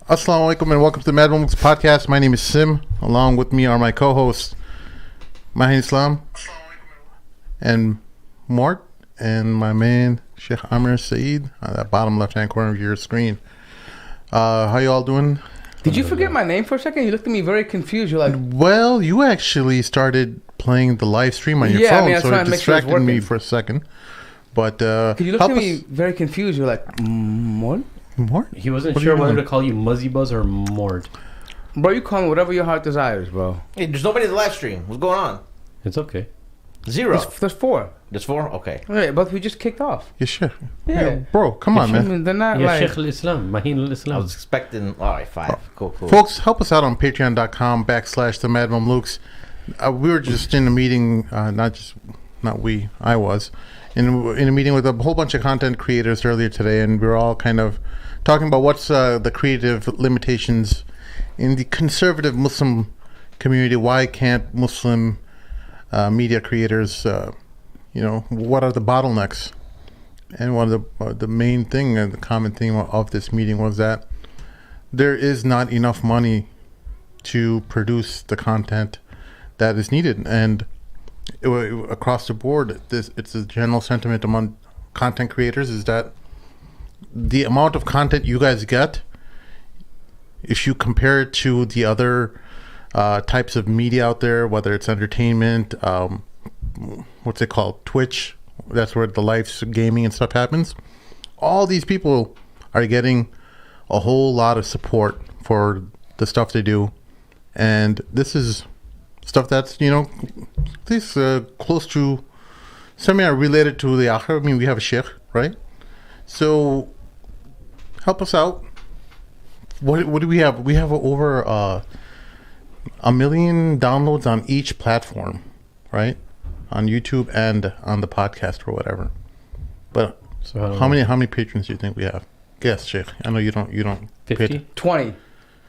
Assalamu alaikum and welcome to the Mad Moments podcast. My name is Sim. Along with me are my co-hosts Mahin Islam and Mort and my man Sheikh Amir Saeed on that bottom left-hand corner of your screen. How you all doing? Did you forget my name for a second? You looked at me very confused. You're like, well, you actually started playing the live stream on your phone, so it distracted me for a second. But you looked at me very confused. You're like, Mort? Mort? He wasn't sure whether to call you Muzzy Buzz or Mort. Bro, you call me whatever your heart desires, bro. Hey, there's nobody in the live stream. What's going on? It's okay. Zero. There's four. There's four? Okay. Yeah, but we just kicked off. Yeah, sure. Yeah. Bro, come on, man. They're not Yeah, like... Sheikh al-Islam, Mahin I al-Islam. was expecting... All right, five. Cool. Folks, help us out on patreon.com/the Mad Mamluks. We were just in a meeting, I was in a meeting with a whole bunch of content creators earlier today, and we were all kind of talking about what's the creative limitations in the conservative Muslim community. Why can't Muslim media creators, what are the bottlenecks? And one of the main thing and the common theme of this meeting was that there is not enough money to produce the content that is needed. And across the board, it's a general sentiment among content creators is that the amount of content you guys get, if you compare it to the other types of media out there, whether it's entertainment, what's it called, Twitch, that's where the live gaming and stuff happens. All these people are getting a whole lot of support for the stuff they do, and this is stuff that's this close to semi-related to the akhir. I mean, we have a sheikh, right? So help us out. What do we have? We have over 1 million downloads on each platform, right? On YouTube and on the podcast or whatever. But so how many patrons do you think we have? Guess, Sheikh. I know you don't 50? 20.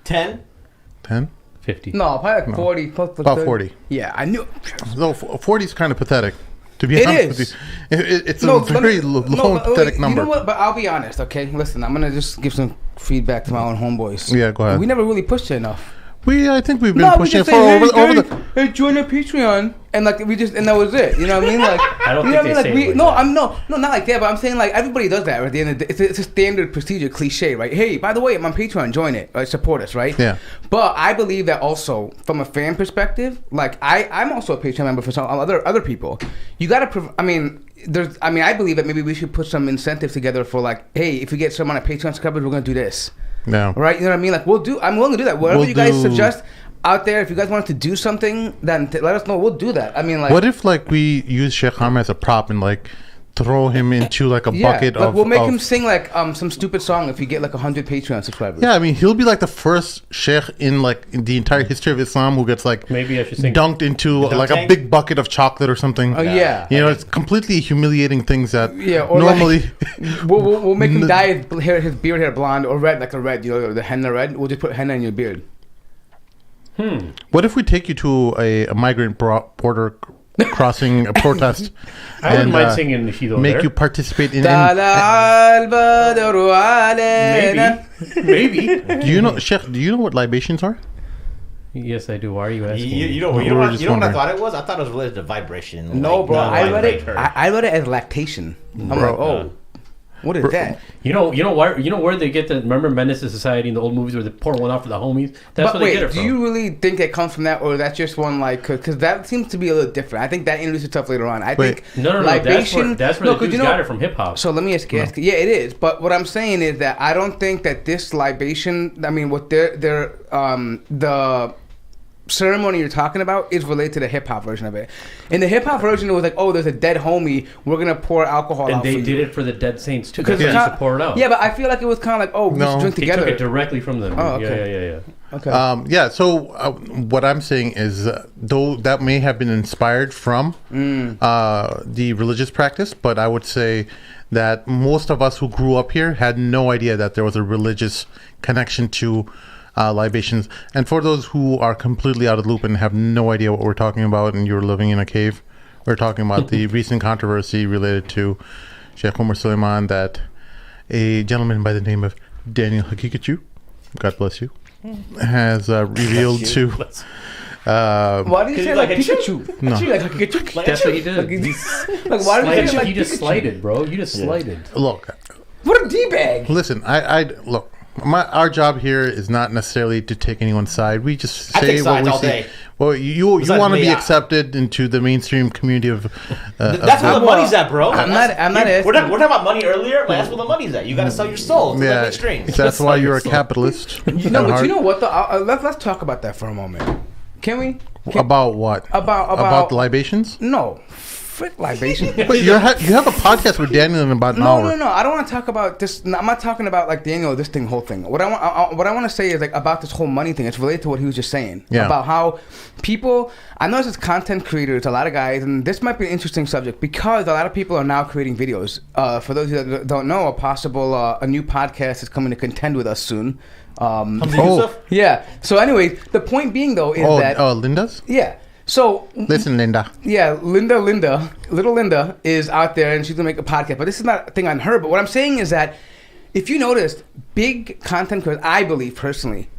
10? 10? 50. No, probably like 40. About 40. Yeah, I knew. So 40 is kind of pathetic. To be honest with you. It's a very low and pathetic number. You know what? But I'll be honest, okay? Listen, I'm going to just give some feedback to my own homeboys. Yeah, go ahead. We never really pushed it enough. I think we've been pushing it for over the... Hey, join our Patreon. And like, and that was it. You know what I mean? Like, I don't think they say it. No, not like that, but I'm saying like everybody does that right? At the end of the day. It's a standard procedure, cliche, right? Hey, by the way, I'm on Patreon, join it, right? Support us, right? Yeah. But I believe that also from a fan perspective, like I'm also a Patreon member for some other people. You gotta I believe that maybe we should put some incentives together for like, hey, if we get someone on Patreon subscribers, we're gonna do this. No. Right? You know what I mean? Like I'm willing to do that. Whatever you guys suggest out there, if you guys want to do something, then let us know. We'll do that. I mean, like, what if like we use Sheikh Hamid as a prop and like throw him into like a bucket like of... we'll make him sing like some stupid song if you get like 100 Patreon subscribers. Yeah, I mean, he'll be like the first sheikh in like in the entire history of Islam who gets like maybe I should sing dunked into like a big bucket of chocolate or something. Oh yeah. It's completely humiliating things that or normally... Like, we'll make him dye his beard hair blonde or red, like a red, the henna red. We'll just put henna in your beard. What if we take you to a migrant border crossing a protest? I wouldn't mind singing Nasheed make there. you participate in... Maybe. Do you know, Sheikh, what libations are? Yes, I do. Why are you asking? You know what I thought it was? I thought it was related to vibration. No, bro. I read it as lactation. I'm like, oh. What is that? You know where they get the... Remember Menace to Society in the old movies where they pour one out for the homies? That's where they get it from. Do you really think it comes from that, or that's just one like... Because that seems to be a little different. I think that introduces stuff later on. I think No. libation... That's where the dudes got it from hip-hop. So let me ask you. Yeah, it is. But what I'm saying is that I don't think that this libation... I mean, what the ceremony you're talking about is related to the hip-hop version of it. In the hip-hop version, it was like, oh, there's a dead homie, we're going to pour alcohol out for you. And they did it for the dead saints, too. Because they used to pour it out. Yeah, but I feel like it was kind of like, oh, we just drink together. They took it directly from them. Oh, okay. Yeah. Okay. So what I'm saying is, though that may have been inspired from the religious practice, but I would say that most of us who grew up here had no idea that there was a religious connection to libations. And for those who are completely out of the loop and have no idea what we're talking about and you're living in a cave, we're talking about the recent controversy related to Sheikh Umar Suleiman that a gentleman by the name of Daniel Hakikachu God bless you, has revealed to. Why do you say like Pikachu? No. Like Pikachu? That's what he did. Like why do you say like You just Pikachu? slighted, bro. You just slighted. Look, What a d-bag! listen. I look. Our job here is not necessarily to take anyone's side. We just I say take what sides we all see. day. Well, you want to me, be yeah. accepted into the mainstream community of. That's where the money's at, bro. I'm not asking. We're talking about money earlier, but that's where the money's at. You got to sell your soul to the Yeah, mainstream. that's why you're a capitalist. You know, but you know what? Though, let's talk about that for a moment. Can we? About what? About the libations? No, frick libation. But you have a podcast with Daniel in about an hour. No. I don't want to talk about this. I'm not talking about like Daniel, this whole thing. What I want to say is like about this whole money thing. It's related to what he was just saying about how people. I know as content creators, a lot of guys, and this might be an interesting subject because a lot of people are now creating videos. For those of you that don't know, a new podcast is coming to contend with us soon. Yeah. So anyway, the point being though is that Linda's? Yeah. So Listen, Linda. yeah, little Linda is out there and she's gonna make a podcast. But this is not a thing on her. But what I'm saying is that if you noticed, big content creators, I believe personally,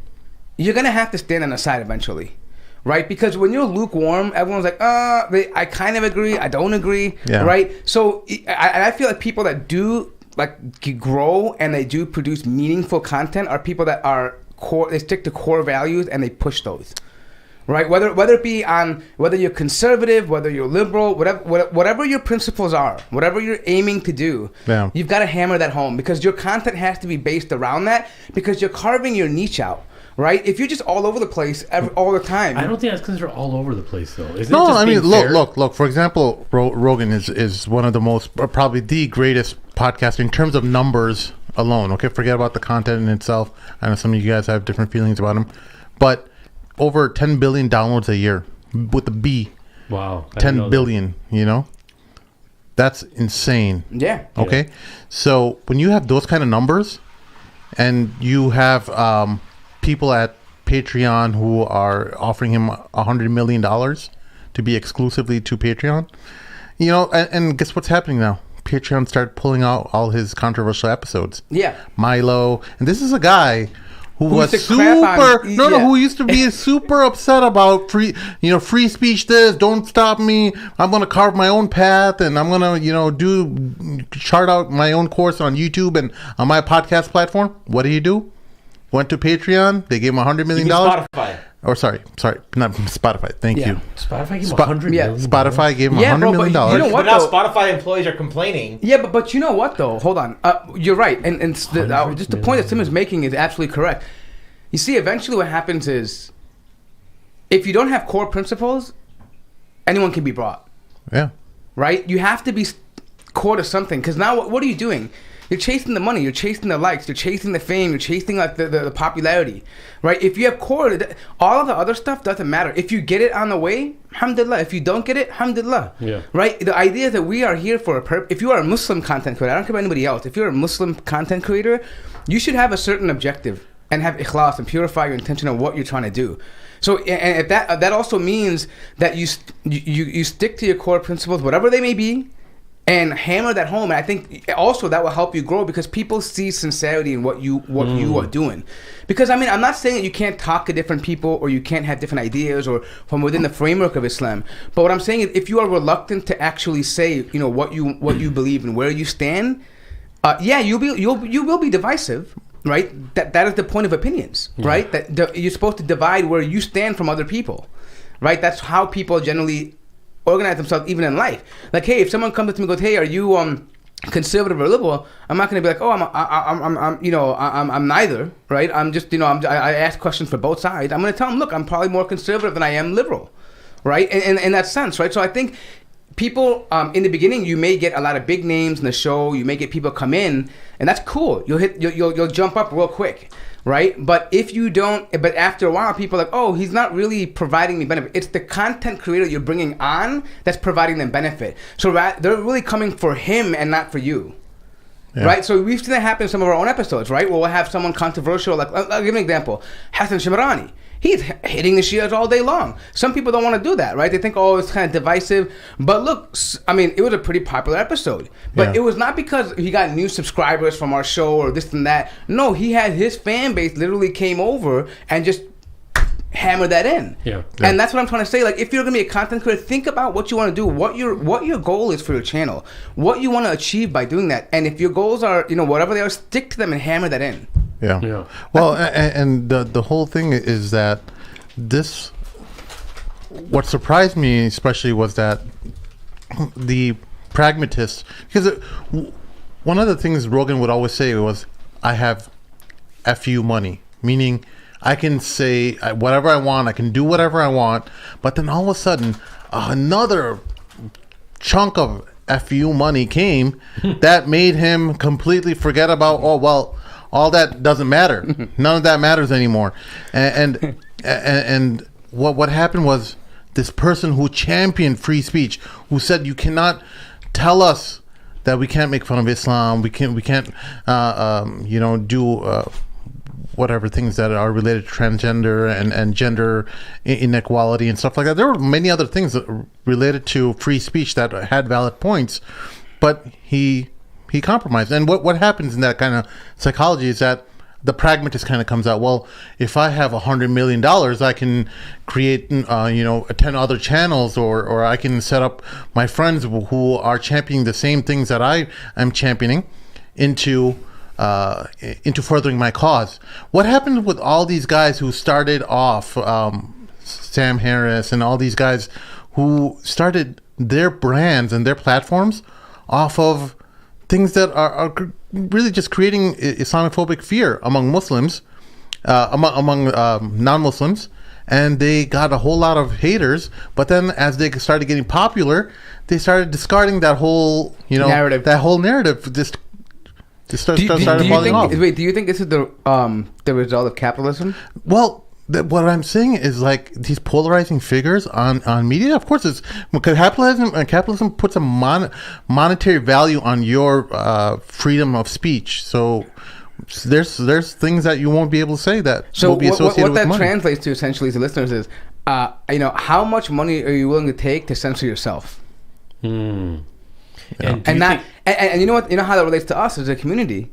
you're gonna have to stand on the side eventually, right? Because when you're lukewarm, everyone's like, I kind of agree, I don't agree, right? So I feel like people that do like grow and they do produce meaningful content are people that are core. They stick to core values and they push those. Right, whether it be on whether you're conservative, whether you're liberal, whatever your principles are, whatever you're aiming to do, you've got to hammer that home because your content has to be based around that because you're carving your niche out. Right, if you're just all over the place all the time, I don't think that's because they're all over the place though. No, I mean, look. For example, Rogan is one of the most, probably the greatest podcast in terms of numbers alone. Okay, forget about the content in itself. I know some of you guys have different feelings about him, but over 10 billion downloads a year with a B. Wow. 10 billion, you know? That's insane. Yeah. Okay? So when you have those kind of numbers and you have people at Patreon who are offering him $100 million to be exclusively to Patreon, you know, and guess what's happening now? Patreon started pulling out all his controversial episodes. Yeah. Milo. And this is a guy who was who used to be super upset about free speech. Don't stop me. I'm gonna carve my own path, and I'm gonna chart out my own course on YouTube and on my podcast platform. What did he do? Went to Patreon. They gave him $100 million. Spotify. Or sorry, not Spotify. Thank you. Spotify gave him $100 million. Spotify gave him $100 million. You know what, but now Spotify employees are complaining. Yeah, but you know what though? Hold on. You're right, and just the point that Tim is making is absolutely correct. You see, eventually what happens is, if you don't have core principles, anyone can be brought. Yeah. Right? You have to be core to something. Because now, what are you doing? You're chasing the money. You're chasing the likes. You're chasing the fame. You're chasing like the popularity. Right? If you have core, all of the other stuff doesn't matter. If you get it on the way, alhamdulillah. If you don't get it, alhamdulillah. Yeah. Right? The idea is that we are here for a purpose. If you are a Muslim content creator, I don't care about anybody else. If you're a Muslim content creator, you should have a certain objective and have ikhlas and purify your intention of what you're trying to do. So, and if that also means that you stick to your core principles, whatever they may be, and hammer that home. And I think also that will help you grow because people see sincerity in what you are doing. Because I mean, I'm not saying that you can't talk to different people or you can't have different ideas or from within the framework of Islam. But what I'm saying is, if you are reluctant to actually say, what you believe and where you stand, you will be divisive. Right, that is the point of opinions. Right, that you're supposed to divide where you stand from other people. Right, that's how people generally organize themselves, even in life. Like, hey, if someone comes up to me and goes, "Hey, are you conservative or liberal?" I'm not going to be like, "Oh, I'm neither." Right, I'm just I ask questions for both sides. I'm going to tell them, "Look, I'm probably more conservative than I am liberal." Right, in that sense. Right, so I think people in the beginning, you may get a lot of big names in the show. You may get people come in. And that's cool. You'll jump up real quick, right? But if you don't, but after a while, people are like, oh, he's not really providing me benefit. It's the content creator you're bringing on that's providing them benefit. So they're really coming for him and not for you, right? So we've seen that happen in some of our own episodes, right? Where we'll have someone controversial, like, I'll give an example. Hassan Shimrani. He's hitting the Shias all day long. Some people don't want to do that, right? They think, oh, it's kind of divisive. But look, I mean, it was a pretty popular episode. But it was not because he got new subscribers from our show or this and that. No, he had his fan base literally came over and just hammer that in. And that's what I'm trying to say. Like, if you're gonna be a content creator, think about what you want to do, what your goal is for your channel, what you want to achieve by doing that. And if your goals are, whatever they are, stick to them and hammer that in. Well, and the whole thing is that what surprised me especially was that the pragmatists, because one of the things Rogan would always say was, I have FU money, meaning I can say whatever I want, I can do whatever I want, but then all of a sudden another chunk of FU money came that made him completely forget about, all that doesn't matter. None of that matters anymore. And what happened was, this person who championed free speech, who said you cannot tell us that we can't make fun of Islam, we can't do whatever things that are related to transgender and gender inequality and stuff like that. There were many other things that related to free speech that had valid points, but he compromised. And what happens in that kind of psychology is that the pragmatist kind of comes out, well, if I have $100 million, I can create 10 other channels, or I can set up my friends who are championing the same things that I am championing into furthering my cause. What happened with all these guys who started off, Sam Harris and all these guys who started their brands and their platforms off of things that are really just creating Islamophobic fear among Muslims, among non-Muslims, and they got a whole lot of haters. But then, as they started getting popular, they started discarding that whole narrative. That whole narrative just started falling off. Wait, do you think this is the result of capitalism? Well, what I'm saying is, like, these polarizing figures on media, of course, it's capitalism puts a monetary value on your freedom of speech. So there's things that you won't be able to say that will be associated with money. What that translates to essentially to listeners is, how much money are you willing to take to censor yourself? And you know what? You know how that relates to us as a community.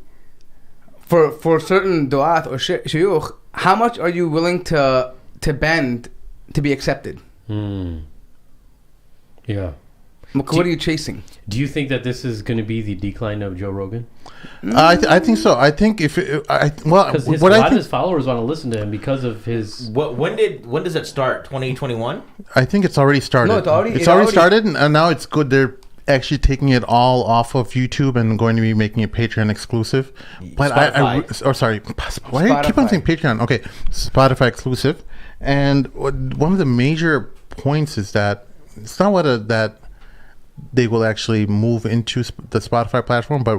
For certain du'at or shuyukh, how much are you willing to bend to be accepted? Yeah. What are you chasing? Do you think that this is going to be the decline of Joe Rogan? I think so. I think because a lot of his followers want to listen to him because of his. When does it start? 2021? I think it's already started. No, it's already started, and now it's good. They're actually taking it all off of YouTube and going to be making it Patreon exclusive. But Spotify. Why do you keep on saying Patreon? Okay, Spotify exclusive. And one of the major points is that it's not whether that they will actually move into the Spotify platform, but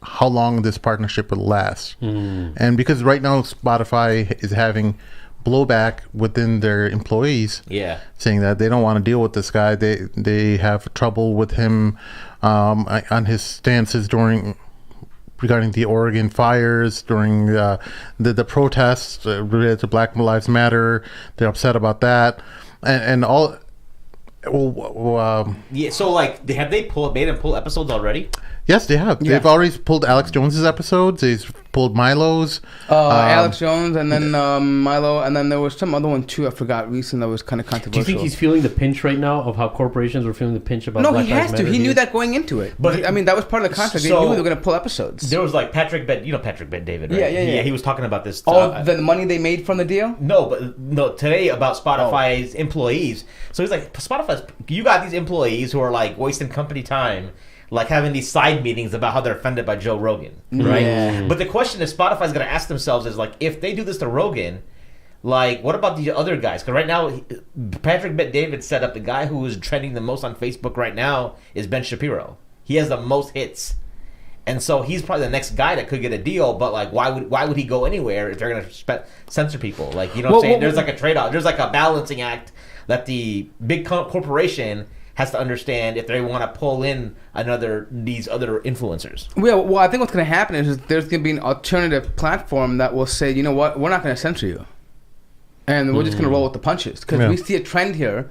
how long this partnership will last. And because right now Spotify is having blowback within their employees, saying that they don't want to deal with this guy. They have trouble with him on his stances regarding the Oregon fires, during the protests related to Black Lives Matter. They're upset about that, and all. So like, have they made him pull episodes already? Yes, they have. They've already pulled Alex Jones's episodes. They've pulled Milo's. Alex Jones, and then Milo, and then there was some other one too. I forgot recently that was kind of controversial. Do you think he's feeling the pinch right now of how corporations were feeling the pinch about? No, Black he has Lives to. Matter? He knew that going into it. But I mean, that was part of the contract. They knew they were going to pull episodes. There was like Patrick Bet David, right? Yeah. He was talking about this. The money they made from the deal. No, today about Spotify's employees. So he's like, you got these employees who are like wasting company time, like having these side meetings about how they're offended by Joe Rogan, right? Yeah. But the question is, Spotify's going to ask themselves is like, if they do this to Rogan, like, what about the other guys? Because right now, Patrick Bet David set up the guy who is trending the most on Facebook right now is Ben Shapiro. He has the most hits, and so he's probably the next guy that could get a deal. But like, why would he go anywhere if they're going to censor people? Like, you know what I'm saying? There's like a trade-off. There's like a balancing act that the big corporation has to understand if they want to pull in these other influencers. Well, I think what's going to happen is there's going to be an alternative platform that will say, you know what, we're not going to censor you. And we're just going to roll with the punches. Because we see a trend here.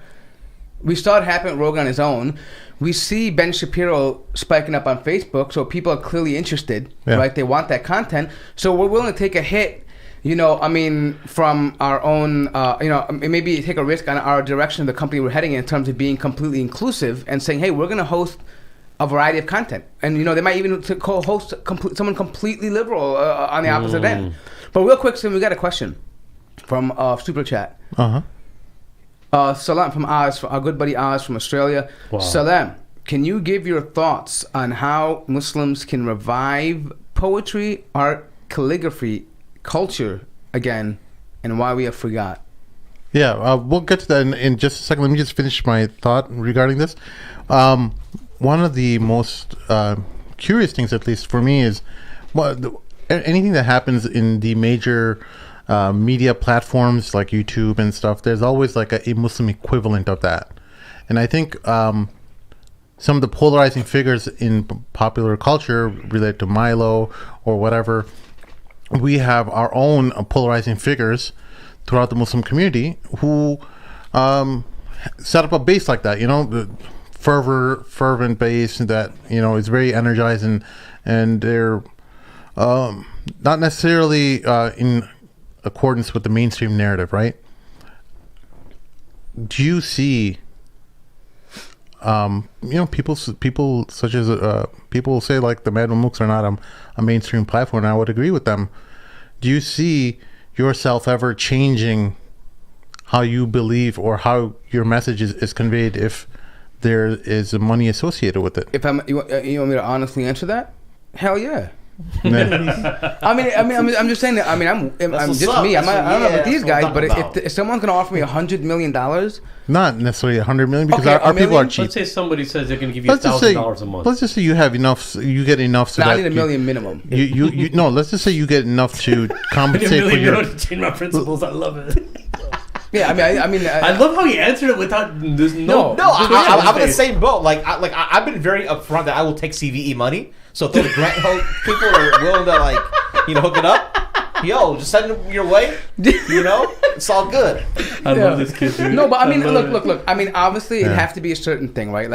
We saw it happen with Rogan on his own. We see Ben Shapiro spiking up on Facebook, so people are clearly interested, right? They want that content. So we're willing to take a hit, from our own, maybe take a risk on our direction of the company we're heading in terms of being completely inclusive and saying, hey, we're going to host a variety of content. And, they might even co-host someone completely liberal on the opposite end. But real quick, Sim, we got a question from Super Chat. Salam from Oz, our good buddy Oz from Australia. Wow. Salam, can you give your thoughts on how Muslims can revive poetry, art, calligraphy, culture again, and why we have forgot? Yeah, we'll get to that in just a second. Let me just finish my thought regarding this. One of the most curious things, at least for me, is anything that happens in the major media platforms like YouTube and stuff, there's always like a Muslim equivalent of that. And I think some of the polarizing figures in popular culture related to Milo or whatever, we have our own polarizing figures throughout the Muslim community who set up a base like that, the fervent base that, is very energized and they're not necessarily in accordance with the mainstream narrative, right? Do you see, people such as people say like the Mad Mamluks are not a mainstream platform, and I would agree with them. Do you see yourself ever changing how you believe or how your message is conveyed if there is money associated with it? You want me to honestly answer that? Hell yeah. I'm just saying that. I'm just me. I don't know about these guys, but if someone's gonna offer me $100 million, not necessarily $100 million, because our people are cheap. Let's say somebody says they're gonna give you $1,000 a month. Let's just say you have enough. You get enough. So I need $1 million minimum. You no. Let's just say you get enough to compensate for your. Change my principles. I love it. Yeah, I love how he answered it without. There's no. I'm in the same boat. I've been very upfront that I will take CVE money. So if the grant people are willing to hook it up, just send it your way. It's all good. I love this kid, dude. No, but look. Obviously it has to be a certain thing, right?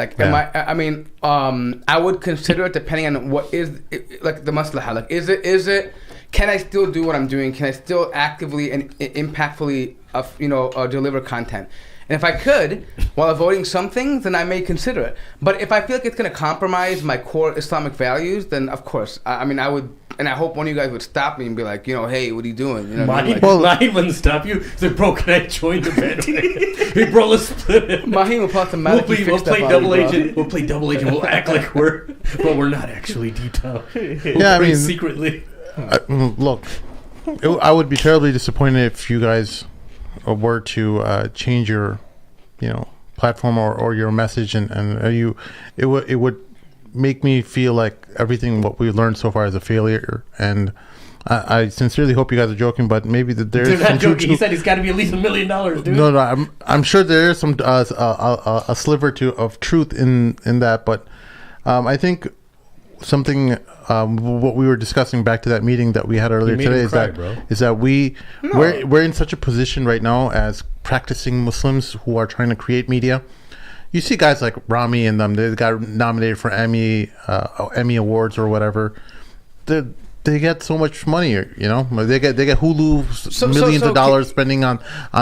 I would consider it depending on what is like the maslaha. Is it? Can I still do what I'm doing? Can I still actively and impactfully, deliver content? And if I could, while avoiding some things, then I may consider it. But if I feel like it's going to compromise my core Islamic values, then of course, I would, and I hope one of you guys would stop me and be like, hey, what are you doing? Mahim wouldn't stop you. He's like, bro, can I join the band? Hey, bro, let's split it. Mahim will automatically we'll play double agent. We'll play double agent. We'll act like but we're not actually deep down. We'll secretly. Look, I would be terribly disappointed if you guys were to change your platform or your message, and it would make me feel like everything what we've learned so far is a failure. And I sincerely hope you guys are joking, but maybe that there's not joking. He said he's got to be at least $1 million, dude. No, I'm sure there is some a sliver of truth in that, but I think something what we were discussing back to that meeting that we had earlier today is that we're in such a position right now as practicing Muslims who are trying to create media. You see guys like Rami and them, they got nominated for Emmy awards or whatever. They get so much money, they get Hulu millions of dollars spending on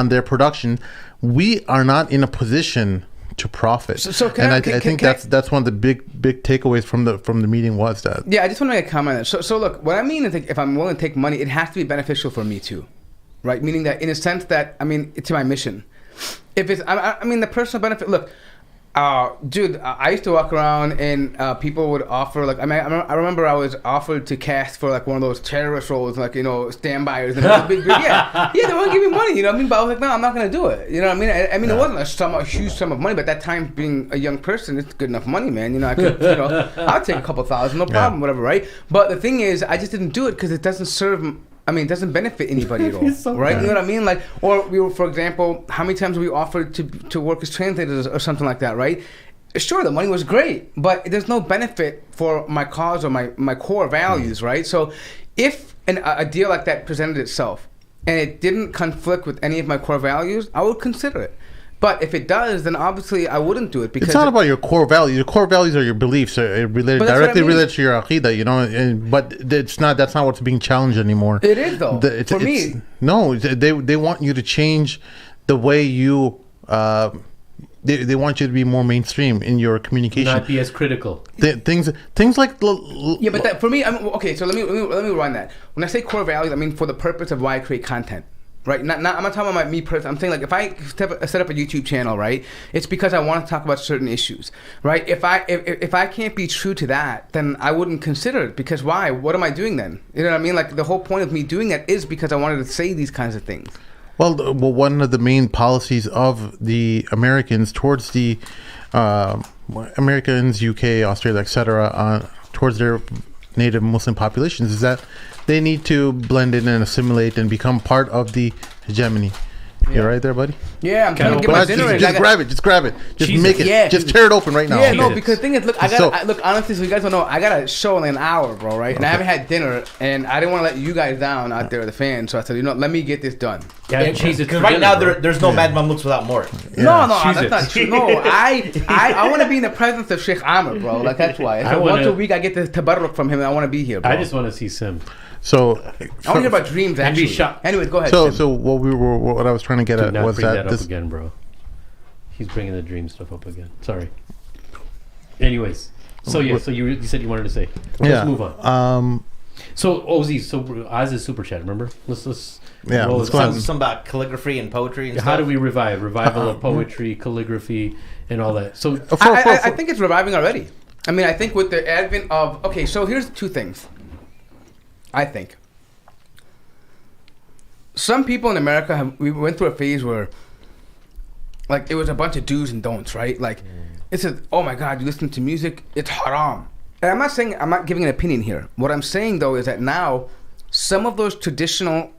their production. We are not in a position to profit. I think that's one of the big takeaways from the meeting was that. Yeah, I just want to make a comment on that. So look, what I mean is if I'm willing to take money, it has to be beneficial for me too, right? Meaning that in a sense that it's my mission. If it's the personal benefit. Look, dude, I used to walk around and people would offer I remember I was offered to cast for one of those terrorist roles, standbyers, and it was a big yeah, they want to give me money, but I was like, no, I'm not going to do it, it wasn't a huge sum of money, but at that time, being a young person, it's good enough money, man. I could, I'll take a couple thousand, no problem, whatever, right? But the thing is, I just didn't do it because it doesn't serve. It doesn't benefit anybody at all, so right? Bad. You know what I mean? For example, how many times were we offered to work as translators or something like that, right? sure, the money was great, but there's no benefit for my cause or my core values, right? So if a deal like that presented itself and it didn't conflict with any of my core values, I would consider it. But if it does, then obviously I wouldn't do it, because it's not about your core values. Your core values are your beliefs, are related, directly related to your aqidah, you know. But it's not. That's not what's being challenged anymore. It is though. For me, no. They want you to change the way you. They want you to be more mainstream in your communication. Not be as critical. Things like yeah, but for me, okay. So let me rewind that. When I say core values, I mean for the purpose of why I create content. Right, I'm not talking about me personally. I'm saying, like, if I set up a YouTube channel, right, it's because I want to talk about certain issues, right? If I can't be true to that, then I wouldn't consider it, because why? What am I doing then? You know what I mean? Like, the whole point of me doing that is because I wanted to say these kinds of things. Well, one of the main policies of the Americans towards the Americans, UK, Australia, etc., towards their native Muslim populations is that they need to blend in and assimilate and become part of the hegemony. Yeah. You're right there, buddy? Yeah, I'm trying to get my dinner. Just grab it. Just Jesus. make it. Yeah. Just tear it open right now. Yeah, no, because the thing is, look, honestly, so you guys don't know, I got a show in an hour, bro, right? And I haven't had dinner, and I didn't want to let you guys down out there, the fans. So I said, let me get this done. Yeah, because right now there's no Mad Mamluks without more. Yeah. No, that's not true. No, I want to be in the presence of Sheikh Amr, bro. Like, that's why. So once a week I get the tabarruk from him, and I want to be here, bro. I just want to see Sim. So I want to hear about dreams, actually. Anyways, go ahead. So what I was trying to get at was that up again, bro. He's bringing the dream stuff up again. Sorry. Anyways, so you said you wanted to say. Let's move on. So Oz, so Oz is super chat. Remember? Let's go on. Some about calligraphy and poetry and how do we revival of poetry, calligraphy, and all that? So I think it's reviving already. I mean, I think with the advent of so here's two things. I think some people in America we went through a phase where, like, it was a bunch of do's and don'ts, right? Like, it's oh my God, you listen to music, it's haram. And I'm not giving an opinion here. What I'm saying though is that now some of those traditional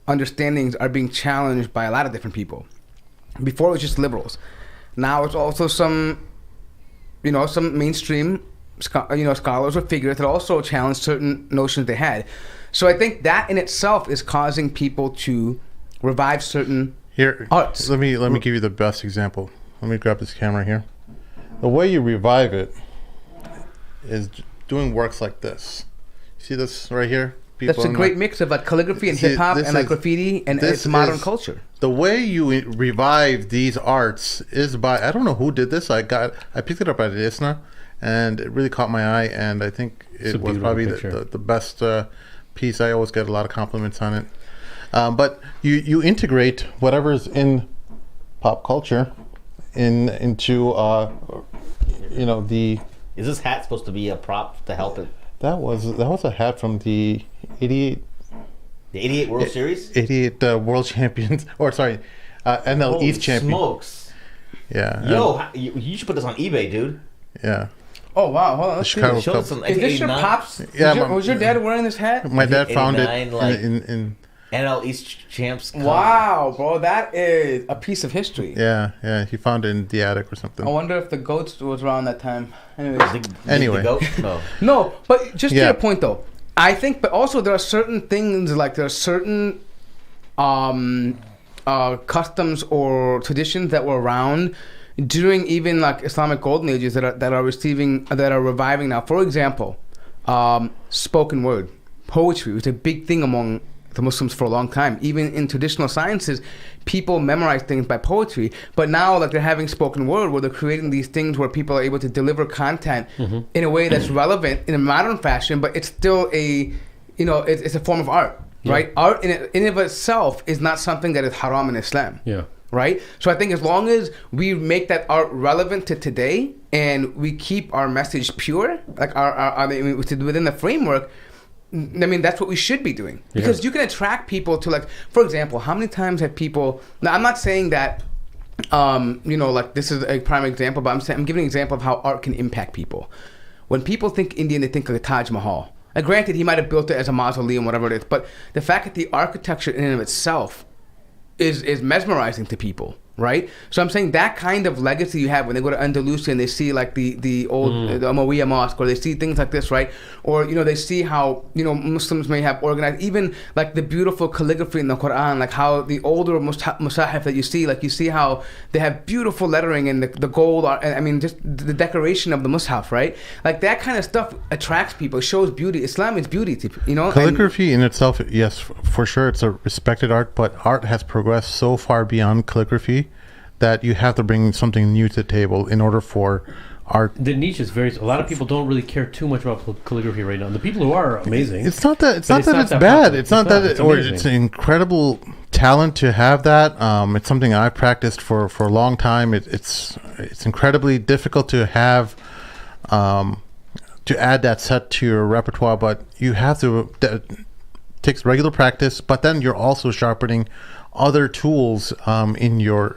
understandings are being challenged by a lot of different people. Before it was just liberals. Now it's also some mainstream scholars or figures that also challenge certain notions they had. So I think that in itself is causing people to revive certain arts. Let me give you the best example. Let me grab this camera here. The way you revive it is doing works like this. See this right here? That's a great mix of like calligraphy and hip hop and like graffiti and it's modern culture. The way you revive these arts is by, I don't know who did this. I picked it up at ISNA. And it really caught my eye, and I think it was probably the best piece. I always get a lot of compliments on it. But you integrate whatever's in pop culture into the. Is this hat supposed to be a prop to help it? That was a hat from the 88. The 88 World Series. 88 World Champions, or sorry, NL East champion. Smokes. Yeah. Yo, you should put this on eBay, dude. Yeah. Oh wow! Hold on, let's see. Is this your pops? Yeah. Was your dad wearing this hat? My dad found it in NL East champs. Wow, bro, that is a piece of history. Yeah. He found it in the attic or something. I wonder if the goats was around that time. Anyways. Anyway. The goat? No, but just to your point though, I think, but also there are certain things like there are certain customs or traditions that were around during even like Islamic golden ages that are reviving now. For example, spoken word poetry was a big thing among the Muslims for a long time. Even in traditional sciences, people memorize things by poetry. But now, like, they're having spoken word where they're creating these things where people are able to deliver content in a way that's relevant in a modern fashion, but it's still it's a form of art, right? Art in and of itself is not something that is haram in Islam. Yeah. Right? So I think as long as we make that art relevant to today and we keep our message pure, like within the framework, I mean, that's what we should be doing. Because you can attract people to, like, for example, how many times have people... Now, I'm not saying that, like, this is a prime example, but I'm giving an example of how art can impact people. When people think Indian, they think of the Taj Mahal. Now, granted, he might have built it as a mausoleum, whatever it is, but the fact that the architecture in and of itself is mesmerizing to people, right? So I'm saying that kind of legacy you have when they go to Andalusia and they see like the old the Umayyad mosque, or they see things like this, right? Or they see how Muslims may have organized even like the beautiful calligraphy in the Quran, like how the older musahif that you see how they have beautiful lettering and the gold, just the decoration of the mushaf, right? Like that kind of stuff attracts people, shows beauty. Islam is beauty, Calligraphy in itself, yes, for sure, it's a respected art, but art has progressed so far beyond calligraphy that you have to bring something new to the table in order for art. The niche is a lot of people don't really care too much about calligraphy right now. The people who are amazing. It's not that it's bad. It's not that it's an incredible talent to have that. It's something I've practiced for a long time. It's incredibly difficult to have to add that set to your repertoire, but you have to. It takes regular practice, but then you're also sharpening other tools in your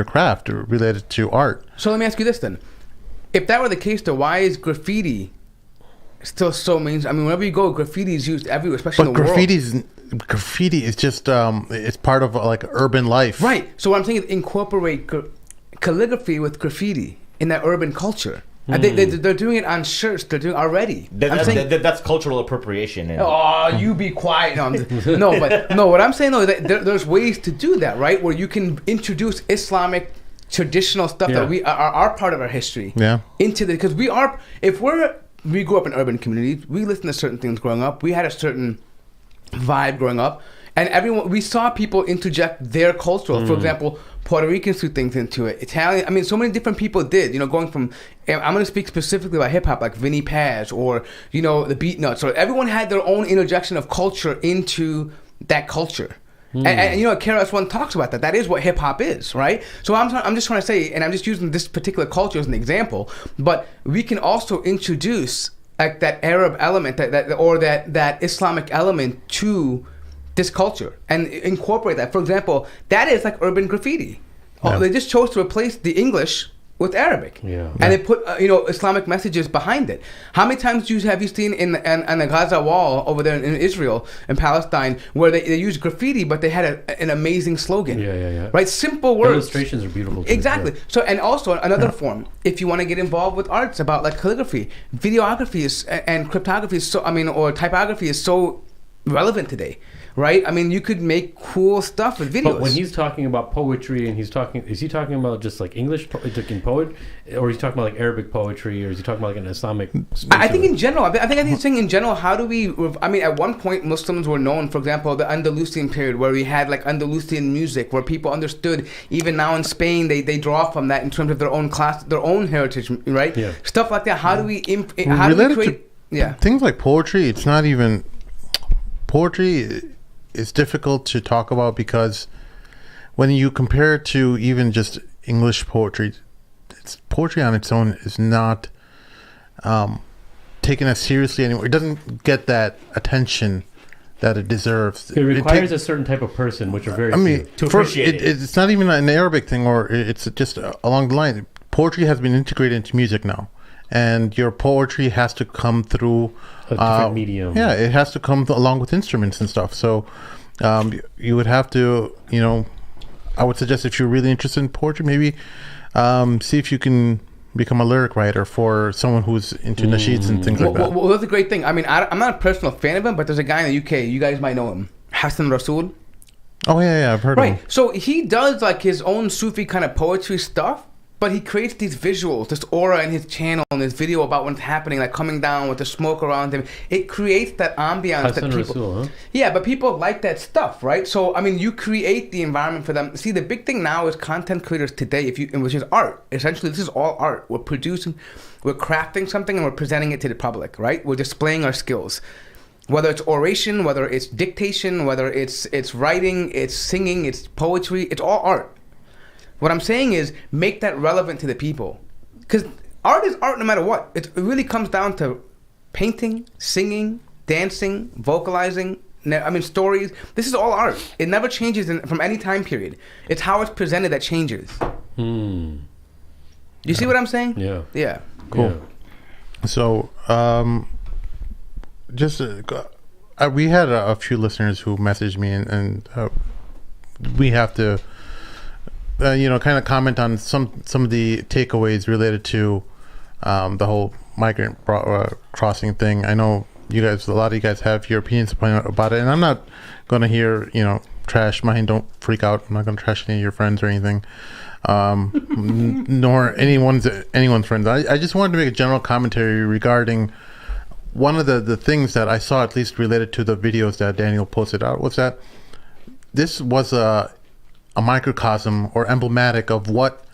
craft related to art. So let me ask you this then. If that were the case, though, why is graffiti still so mainstream? I mean, whenever you go, graffiti is used everywhere, especially in the world. Graffiti is just, it's part of like urban life. Right. So what I'm saying is incorporate calligraphy with graffiti in that urban culture. And they're doing it on shirts. They're doing already. That's cultural appropriation. You be quiet. No, what I'm saying though, there's ways to do that, right? Where you can introduce Islamic traditional stuff that we are part of our history. Yeah. Into because we grew up in urban communities. We listened to certain things growing up. We had a certain vibe growing up, and we saw people interject their cultural. For example, Puerto Ricans threw things into it. Italian. I mean, so many different people did. Going from. I'm going to speak specifically about hip hop, like Vinnie Paz, or the Beat Nuts. Or everyone had their own interjection of culture into that culture. And KRS-One talks about that. That is what hip hop is, right? So I'm just trying to say, and I'm just using this particular culture as an example, but we can also introduce like that Arab element, that Islamic element to this culture and incorporate that. For example, that is like urban graffiti. Yeah. They just chose to replace the English with Arabic, and they put Islamic messages behind it. How many times have you seen in the Gaza wall over there in Israel and Palestine where they used graffiti, but they had an amazing slogan? Yeah. Right, simple words. Illustrations are beautiful too. Exactly. Yeah. So, and also another form, if you want to get involved with arts about like calligraphy, videography and cryptography or typography is so relevant today. Right? I mean, you could make cool stuff with videos. But when he's talking about poetry, and is he talking about just like English poet, or is he talking about like Arabic poetry, or is he talking about like an Islamic? I think in general. I think he's saying in general. How do we? I mean, at one point, Muslims were known, for example, the Andalusian period, where we had like Andalusian music, where people understood. Even now in Spain, they draw from that in terms of their own class, their own heritage, right? Yeah. Stuff like that. How do we? How do we create? Yeah. Things like poetry. It's not even poetry. It's difficult to talk about because when you compare it to even just English poetry, poetry on its own is not taken as seriously anymore. It doesn't get that attention that it deserves. It requires a certain type of person, which are very few, to appreciate it. It's not even an Arabic thing, or it's just along the line. Poetry has been integrated into music now, and your poetry has to come through a different medium. Yeah, it has to come along with instruments and stuff. So you would have to, I would suggest if you're really interested in poetry, maybe see if you can become a lyric writer for someone who's into nasheeds and things like that. Well, that's a great thing. I mean, I'm not a personal fan of him, but there's a guy in the UK. You guys might know him, Hassan Rasool. Oh yeah, I've heard of him. Right. So he does like his own Sufi kind of poetry stuff. But he creates these visuals, this aura in his channel and this video about what's happening, like coming down with the smoke around him. It creates that ambiance that people... Rasul, huh? Yeah, but people like that stuff, right? So, I mean, you create the environment for them. See, the big thing now is content creators today, which is art. Essentially, this is all art. We're crafting something and we're presenting it to the public, right? We're displaying our skills. Whether it's oration, whether it's dictation, whether it's writing, it's singing, it's poetry, it's all art. What I'm saying is make that relevant to the people. Because art is art no matter what. It really comes down to painting, singing, dancing, vocalizing, stories. This is all art. It never changes from any time period. It's how it's presented that changes. You see what I'm saying? Yeah. Yeah. Cool. Yeah. So, we had a few listeners who messaged me, and we have to kind of comment on some of the takeaways related to the whole migrant crossing thing. I know a lot of you guys have your opinions about it, and I'm not going to hear, trash mine. Don't freak out. I'm not going to trash any of your friends or anything, nor anyone's friends. I just wanted to make a general commentary regarding one of the things that I saw, at least related to the videos that Daniel posted out, was that this was a microcosm or emblematic of what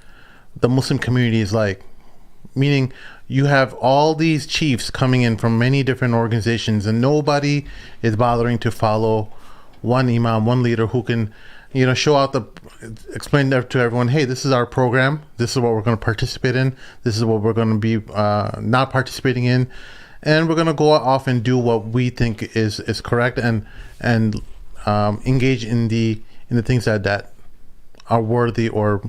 the Muslim community is like. Meaning, you have all these chiefs coming in from many different organizations, and nobody is bothering to follow one imam, one leader who can, show out explain to everyone, hey, this is our program. This is what we're going to participate in. This is what we're going to be not participating in, and we're going to go off and do what we think is correct and engage in the things that are worthy or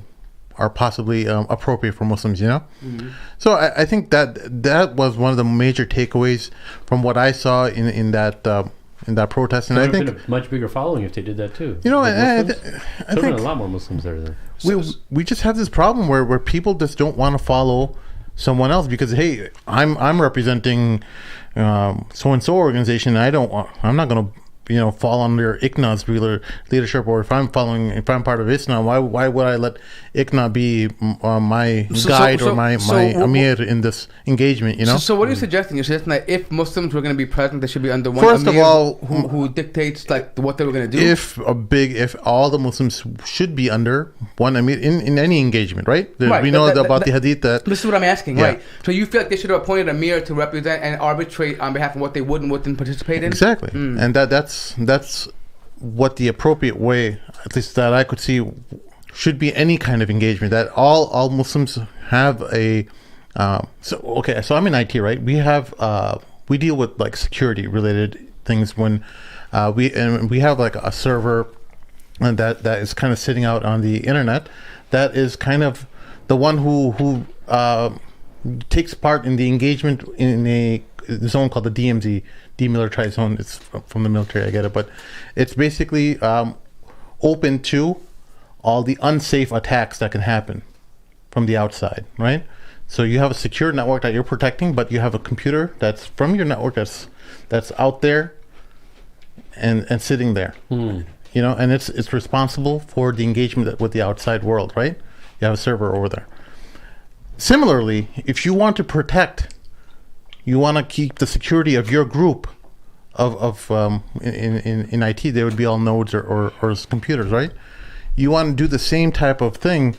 are possibly appropriate for Muslims, Mm-hmm. So I think that was one of the major takeaways from what I saw in that protest, and I think been a much bigger following if they did that too. I think been a lot more Muslims there. We just have this problem where people just don't want to follow someone else because, hey, I'm representing so and so organization, and I'm not going to fall under ICNA's leadership, or if I'm part of Islam, why would I let ICNA be my guide or my Amir in this engagement, So what are you suggesting? You're suggesting that if Muslims were going to be present, they should be under one First Amir of all, who dictates like what they were going to do? If all the Muslims should be under one Amir in any engagement, right? Right, we know about the hadith that... This is what I'm asking, yeah. Right? So you feel like they should have appointed Amir to represent and arbitrate on behalf of what they would and wouldn't participate in? Exactly. And that's what the appropriate way, at least that I could see, should be any kind of engagement. That all Muslims have a. So I'm in IT, right? We deal with like security related things when we have like a server that is kind of sitting out on the internet. That is kind of the one who takes part in the engagement in a zone called the DMZ, demilitarized zone. It's from the military, I get it, but it's basically open to all the unsafe attacks that can happen from the outside, right? So you have a secure network that you're protecting, but you have a computer that's from your network that's out there and sitting there, and it's responsible for the engagement with the outside world, right? You have a server over there. Similarly, if you want to protect, you want to keep the security of your group in IT, they would be all nodes or computers, right? You want to do the same type of thing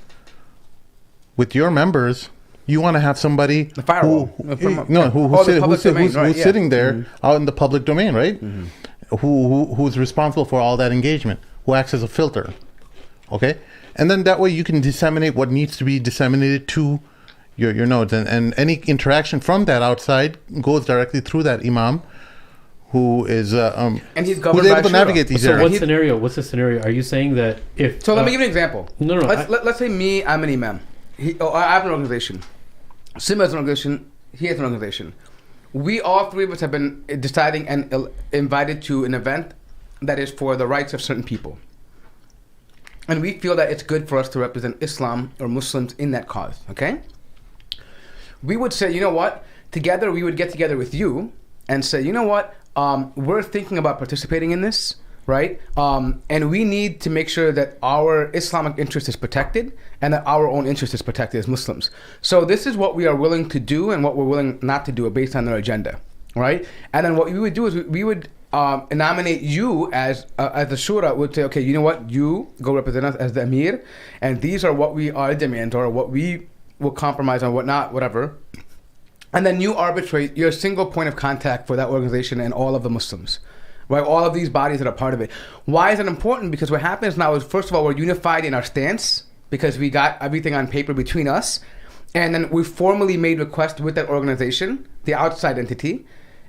with your members. You want to have somebody the firewall who's sitting there out in the public domain, right? Who's responsible for all that engagement, who acts as a filter, okay? And then that way you can disseminate what needs to be disseminated to your nodes, and any interaction from that outside goes directly through that imam, who is and he's governed by able to navigate these areas. What's the scenario? Are you saying that if let me give you an example? No. Let's say I'm an imam. I have an organization. Sim has an organization. He has an organization. We all three of us have been deciding and invited to an event that is for the rights of certain people, and we feel that it's good for us to represent Islam or Muslims in that cause. Okay. We would say, you know what? Together, we would get together with you and say, you know what? We're thinking about participating in this, right? And we need to make sure that our Islamic interest is protected and that our own interest is protected as Muslims. So this is what we are willing to do and what we're willing not to do based on their agenda, right? And then what we would do is we would nominate you as the shura. Would say, okay, you know what? You go represent us as the Amir, and these are what we are demand or what we will compromise on, whatnot, whatever. And then you arbitrate your single point of contact for that organization and all of the Muslims, right? All of these bodies that are part of it. Why is it important? Because what happens now is, first of all, we're unified in our stance because we got everything on paper between us. And then we formally made requests with that organization, the outside entity,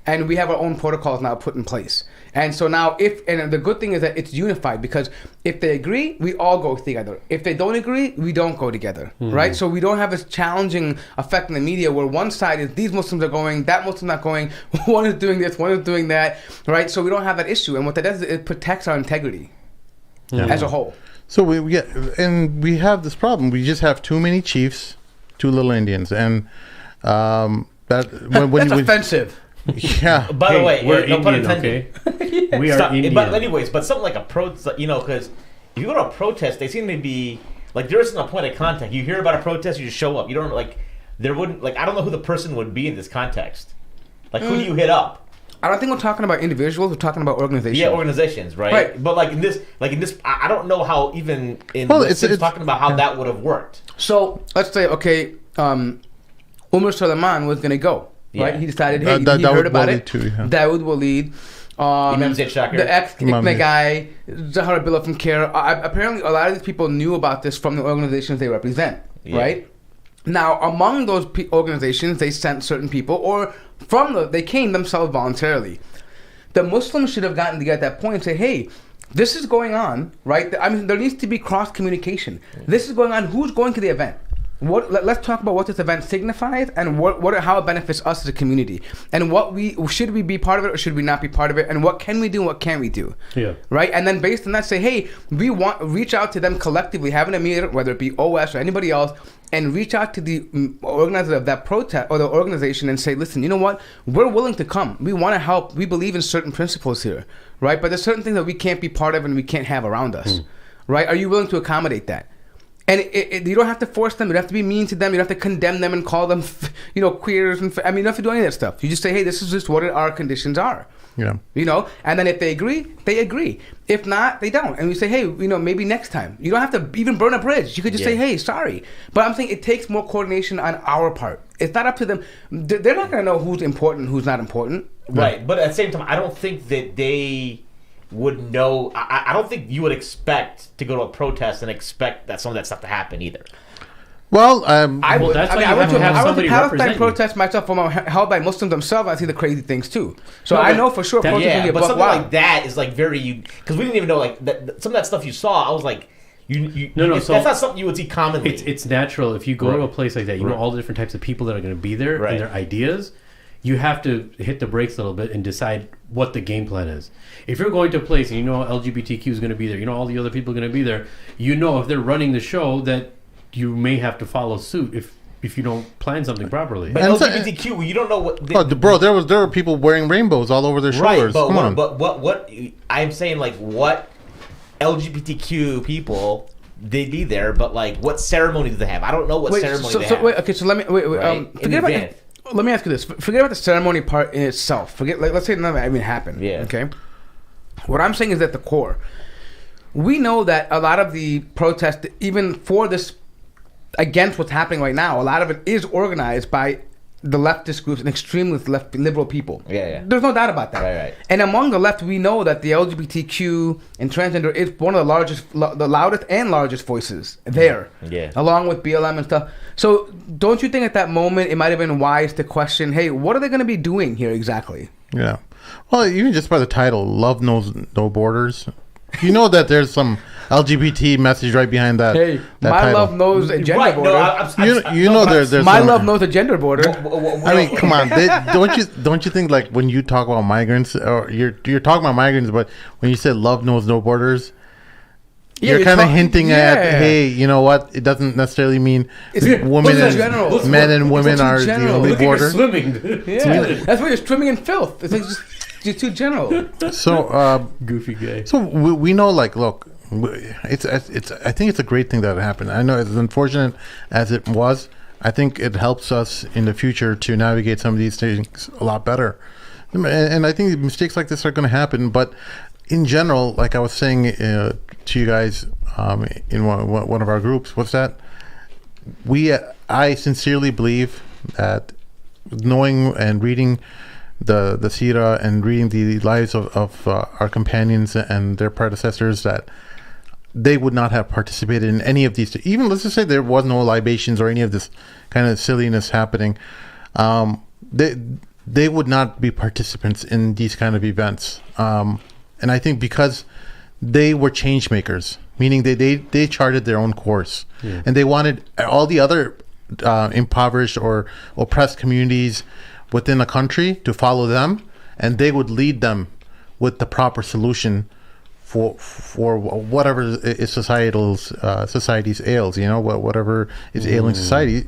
and we have our own protocols now put in place. And so now and the good thing is that it's unified, because if they agree, we all go together. If they don't agree, we don't go together, right? So we don't have this challenging effect in the media where one side is these Muslims are going, that Muslim's not going, one is doing this, one is doing that, right? So we don't have that issue. And what that does is it protects our integrity, as a whole. So we have this problem. We just have too many chiefs, too little Indians, and that's offensive. Yeah. By the way, we're no pun Indian, intended. okay? We are Indian. But anyways, but something like a because if you go to a protest, they seem to be like there isn't a point of contact. You hear about a protest, you just show up. You don't there wouldn't I don't know who the person would be in this context. Like who do you hit up? I don't think we're talking about individuals. We're talking about organizations. Yeah, organizations, right? But in this, I don't know how even it's talking about how that would have worked. So let's say, okay, Umar Suleiman was going to go, right? He decided, he heard about it. Too, yeah. Dawood Walid, Imam Zaid Shakir, the ex-ICNA guy, Zahra Billah from CARE. Apparently, a lot of these people knew about this from the organizations they represent, right? Now, among those organizations, they sent certain people, or they came themselves voluntarily. The Muslims should have gotten together at that point and say, hey, this is going on, right? I mean, there needs to be cross-communication. This is going on. Who's going to the event? Let's talk about what this event signifies and how it benefits us as a community, and should we be part of it or should we not be part of it, and what can we do and what can't we do, right? And then based on that, say, hey, reach out to them collectively, have an amir, whether it be OS or anybody else, and reach out to the organizer of that protest or the organization and say, listen, you know what? We're willing to come. We want to help. We believe in certain principles here, right? But there's certain things that we can't be part of and we can't have around us, right? Are you willing to accommodate that? And you don't have to force them. You don't have to be mean to them. You don't have to condemn them and call them, queers. You don't have to do any of that stuff. You just say, hey, this is just what our conditions are. Yeah. And then if they agree, they agree. If not, they don't. And we say, hey, maybe next time. You don't have to even burn a bridge. You could just say, hey, sorry. But I'm saying it takes more coordination on our part. It's not up to them. They're not going to know who's important and who's not important. Right. But at the same time, I don't think that they would know. I don't think you would expect to go to a protest and expect that some of that stuff to happen either. Well, I went to Palestine protest myself, held by Muslims themselves. I see the crazy things too. So I know for sure. But something like that is very because we didn't even know some of that stuff you saw. I was like, that's not something you would see commonly. It's natural if you go to a place like that. You know all the different types of people that are going to be there and their ideas. You have to hit the brakes a little bit and decide what the game plan is. If you're going to a place and LGBTQ is going to be there, all the other people are going to be there, if they're running the show that you may have to follow suit if you don't plan something properly. But LGBTQ, you don't know what. Bro, there were people wearing rainbows all over their shoulders. Right, but what I'm saying, what LGBTQ people. They'd be there, but what ceremony do they have? I don't know what ceremony they have. Forget about. Let me ask you this. Forget about the ceremony part in itself. Let's say none of that even happened. Yeah. Okay. What I'm saying is at the core, we know that a lot of the protest, even for this, against what's happening right now, a lot of it is organized by the leftist groups and extremist liberal people. Yeah. There's no doubt about that. Right. And among the left, we know that the LGBTQ and transgender is one of the loudest and largest voices there. Yeah. Along with BLM and stuff. So don't you think at that moment it might have been wise to question, hey, what are they going to be doing here exactly? Yeah. Well, even just by the title, Love Knows No Borders. You know that there's some LGBT message right behind that. Hey, that my title. love knows a gender border. There's my some, love knows a gender border. I mean, come on, don't you think when you talk about migrants, or you're talking about migrants, but when you say love knows no borders, you're kind of hinting at, hey, you know what? It doesn't necessarily mean women and men and women are the only border. Swimming. That's why you're swimming in filth. It's you're too general. So goofy guy. So we know, look, it's I think it's a great thing that happened. I know, as unfortunate as it was, I think it helps us in the future to navigate some of these things a lot better. And I think mistakes like this are going to happen. But in general, like I was saying to you guys in one of our groups, was that I sincerely believe that knowing and reading the Sira and reading the lives of our companions and their predecessors, that they would not have participated in any of these. Even let's just say there was no libations or any of this kind of silliness happening. They would not be participants in these kind of events. And I think because they were change makers, meaning they charted their own course, and they wanted all the other impoverished or oppressed communities within a country to follow them, and they would lead them with the proper solution for whatever is society's ails, whatever is ailing society.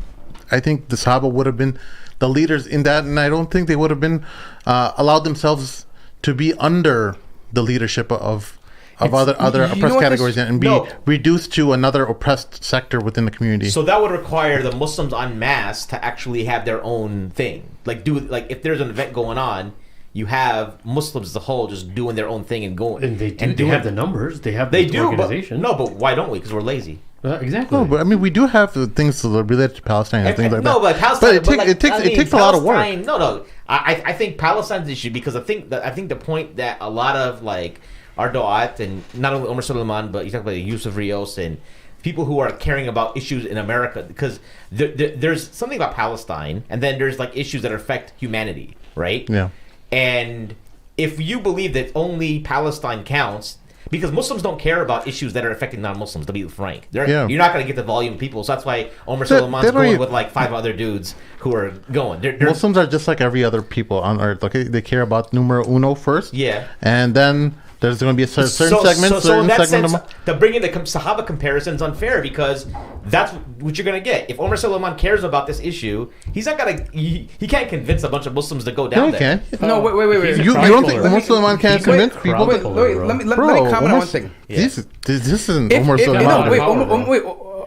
I think the Sahaba would have been the leaders in that, and I don't think they would have been allowed themselves to be under the leadership of other oppressed categories and be reduced to another oppressed sector within the community. So that would require the Muslims en masse to actually have their own thing. Like if there's an event going on, you have Muslims as a whole just doing their own thing and going. And they have the numbers. They have the organization. But why don't we? Because we're lazy. Exactly. No, but I mean, we do have things related to Palestine and things like that. No, but Palestine. It takes a lot of work. No. I think Palestine's issue, because I think the point that a lot of our du'at, and not only Omar Suleiman, but you talk about Yusuf Rios and people who are caring about issues in America, because there's something about Palestine, and then there's issues that affect humanity, right? Yeah. And if you believe that only Palestine counts, because Muslims don't care about issues that are affecting non-Muslims, to be frank. You're not going to get the volume of people, so that's why Omar Suleiman's going with 5 other dudes who are going. Muslims are just like every other people on earth. Okay, they care about numero uno first. Yeah. And then there's going to be a certain segment. So in that sense, to bring in the Sahaba comparison is unfair, because that's what you're going to get. If Omar Suleiman cares about this issue, he's not going to. He can't convince a bunch of Muslims to go down there. He can. No, wait. You don't think Omar Suleiman can't convince people? Wait, let me comment on one thing. This isn't Omar Suleiman. Wait.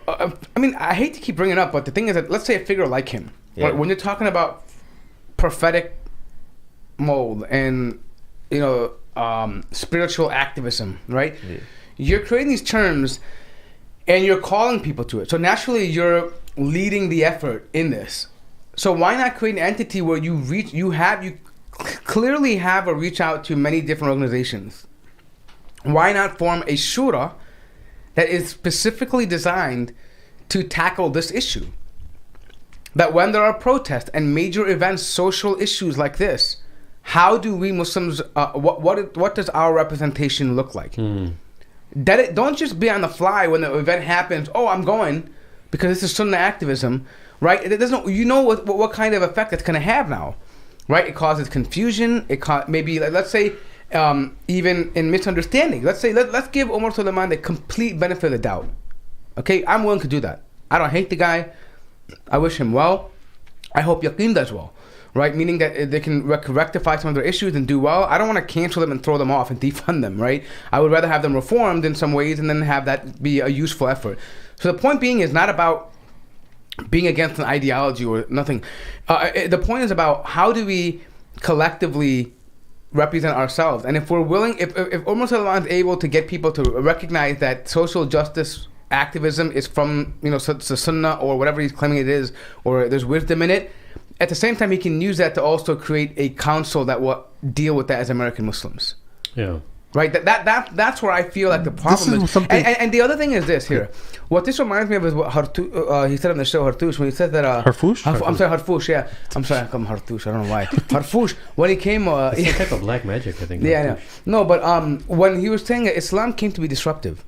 I mean, I hate to keep bringing it up, but the thing is that let's say a figure like him, right, when you're talking about prophetic mold and spiritual activism, right? Yeah. You're creating these terms and you're calling people to it. So naturally you're leading the effort in this. So why not create an entity where you clearly have a reach out to many different organizations? Why not form a shura that is specifically designed to tackle this issue? That when there are protests and major events, social issues like this, how do we Muslims, what does our representation look like? Don't just be on the fly when the event happens, I'm going, because this is Sunnah activism, right? It doesn't, what kind of effect it's going to have now, right? It causes confusion, maybe, let's say, even in misunderstanding. Let's give Omar Suleiman the complete benefit of the doubt. Okay, I'm willing to do that. I don't hate the guy. I wish him well. I hope Yaqeen does well. Right, meaning that they can rectify some of their issues and do well. I don't want to cancel them and throw them off and defund them, right? I would rather have them reformed in some ways and then have that be a useful effort. So the point being is not about being against an ideology or nothing. The point is about how do we collectively represent ourselves. And if we're willing, if Omar Suleiman is able to get people to recognize that social justice activism is from, Sunnah or whatever he's claiming it is, or there's wisdom in it, at the same time, he can use that to also create a council that will deal with that as American Muslims. Yeah. Right? That's where I feel like the problem is. And the other thing is this here. What this reminds me of is what he said on the show, Hartouche, when he said that... Harfouche? I'm sorry, Harfouche, yeah. I'm sorry, I call him Hartouche. I don't know why. Harfouche, when he came... it's some type of black magic, I think. Yeah, no, but when he was saying that Islam came to be disruptive,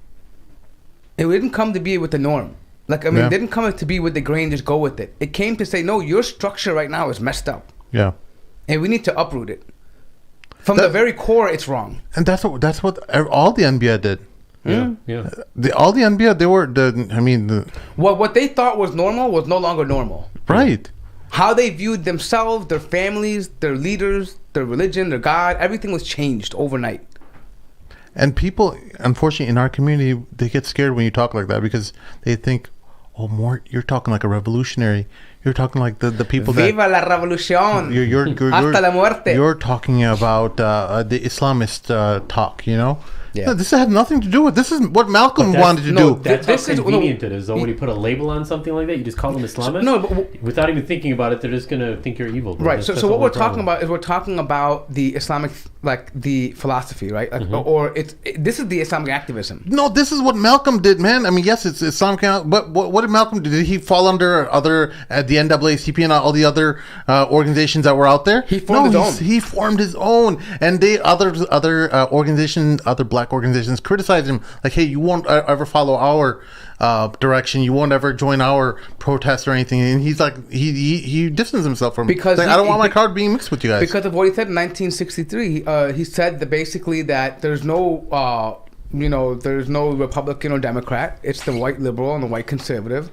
it didn't come to be with the norm. It didn't come to be with the grain, just go with it. It came to say, no, your structure right now is messed up. Yeah. And we need to uproot it. From the very core, it's wrong. And that's what all the Anbiya did. Yeah. All the Anbiya, they were, what they thought was normal was no longer normal. Right. How they viewed themselves, their families, their leaders, their religion, their God, everything was changed overnight. And people, unfortunately, in our community, they get scared when you talk like that because they think, Mort, you're talking like a revolutionary. You're talking like the people Viva la revolución. Hasta la muerte. You're talking about the Islamist talk, Yeah. No, this had nothing to do with. This is what Malcolm wanted to do. That's how convenient it is. Though, when you put a label on something like that, you just call them Islamists. No, but without even thinking about it, they're just gonna think you're evil. Right. So what we're talking about is we're talking about the Islamic, the philosophy, right? Or this is the Islamic activism. No, this is what Malcolm did, man. I mean, yes, it's Islamic, but what did Malcolm do? Did he fall under the NAACP and all the other organizations that were out there? He formed his own. He formed his own, and other organizations, other black organizations criticized him, like, hey, you won't ever follow our direction, you won't ever join our protests or anything. And he's like, he distanced himself from because I don't want my card being mixed with you guys. Because of what he said in 1963, he said that basically that there's no there's no Republican or Democrat. It's the white liberal and the white conservative.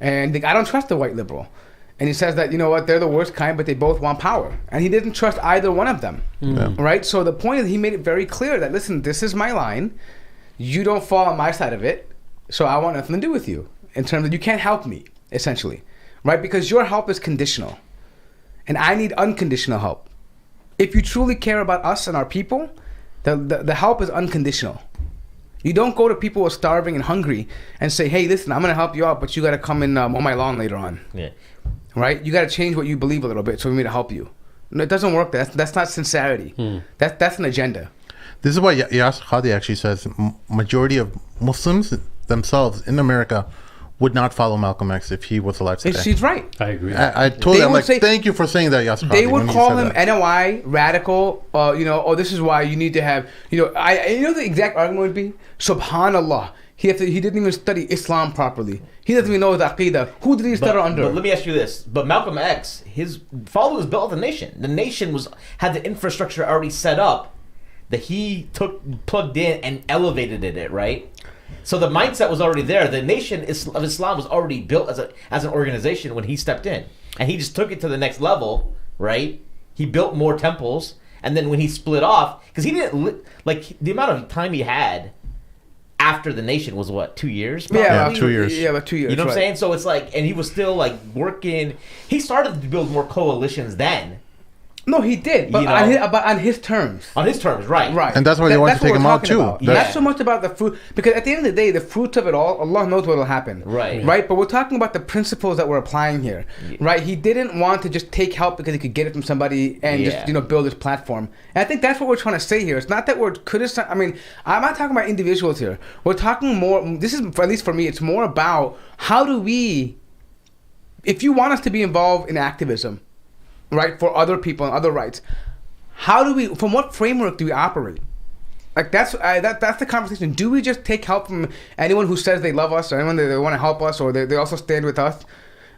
And I don't trust the white liberal. And he says that, they're the worst kind, but they both want power. And he didn't trust either one of them. Mm-hmm. Right? So the point is, he made it very clear that, listen, this is my line. You don't fall on my side of it. So I want nothing to do with you. In terms of, you can't help me, essentially. Right? Because your help is conditional. And I need unconditional help. If you truly care about us and our people, the help is unconditional. You don't go to people who are starving and hungry and say, hey, listen, I'm going to help you out, but you got to come in on my lawn later on. Yeah. Right? You got to change what you believe a little bit for me to help you. No, it doesn't work. That's not sincerity. That's an agenda. This is why Yasser Qadhi actually says majority of Muslims themselves in America would not follow Malcolm X if he was alive today. She's right. I agree. I totally. I'm like, thank you for saying that, Yasser Qadhi. They would call him NOI, radical. This is why you need to have. The exact argument would be, Subhanallah. He didn't even study Islam properly. He doesn't even know his aqidah. Who did he study under? But let me ask you this. But Malcolm X, his followers built the nation. The nation had the infrastructure already set up that he plugged in and elevated it, right? So the mindset was already there. The nation of Islam was already built as an organization when he stepped in. And he just took it to the next level, right? He built more temples. And then when he split off, because he didn't, the amount of time he had after the nation was what, 2 years? Yeah, 2 years. Yeah, about 2 years. You know what I'm saying? So it's and he was still working. He started to build more coalitions then. No, he did, but on his terms. On his terms, right. Right. And that's why they want to take him out, too. Not so much about the fruit, because at the end of the day, the fruits of it all, Allah knows what will happen. Right. Right? But we're talking about the principles that we're applying here. Yeah. Right? He didn't want to just take help because he could get it from somebody and just, build his platform. And I think that's what we're trying to say here. It's not that we're criticizing. I mean, I'm not talking about individuals here. We're talking more, this is, at least for me, it's more about how do we, if you want us to be involved in activism, right, for other people and other rights, from what framework do we operate? That's the conversation. Do we just take help from anyone who says they love us, or anyone that they want to help us, or they also stand with us?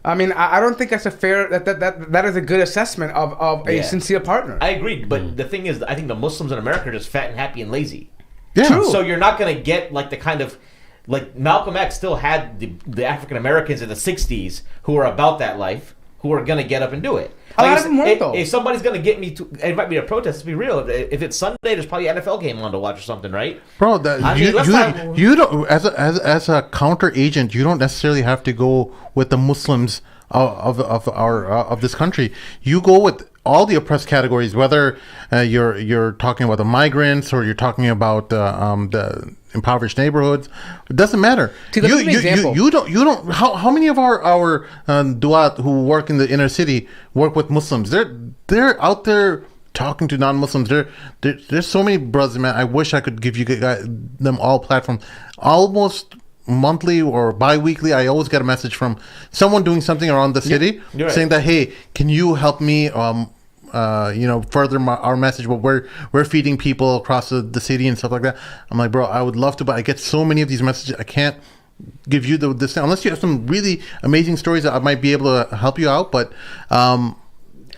I mean, I don't think that's a fair, that is a good assessment of a sincere partner. I agree, but the thing is, I think the Muslims in America are just fat and happy and lazy. Yeah. True. So you're not going to get the kind of, Malcolm X still had the African Americans in the 60s who are about that life, who are going to get up and do it. A lot of them weren't, though. If somebody's going to get me to invite me to a protest, let's be real. If it's Sunday, there's probably an NFL game on to watch or something, right? Bro, you don't, as a counter agent, you don't necessarily have to go with the Muslims of this country. You go with all the oppressed categories, whether you're talking about the migrants or you're talking about the impoverished neighborhoods. It doesn't matter. See, let me give you an example. You don't. How many of our duat who work in the inner city work with Muslims? They're out there talking to non-Muslims. There's so many brothers, man. I wish I could give you them all platforms. Almost monthly or bi-weekly, I always get a message from someone doing something around the city, saying that, hey, can you help me further our message, but we're feeding people across the city and stuff like that. I'm like, bro, I would love to, but I get so many of these messages, I can't give you this unless you have some really amazing stories that I might be able to help you out. But I'll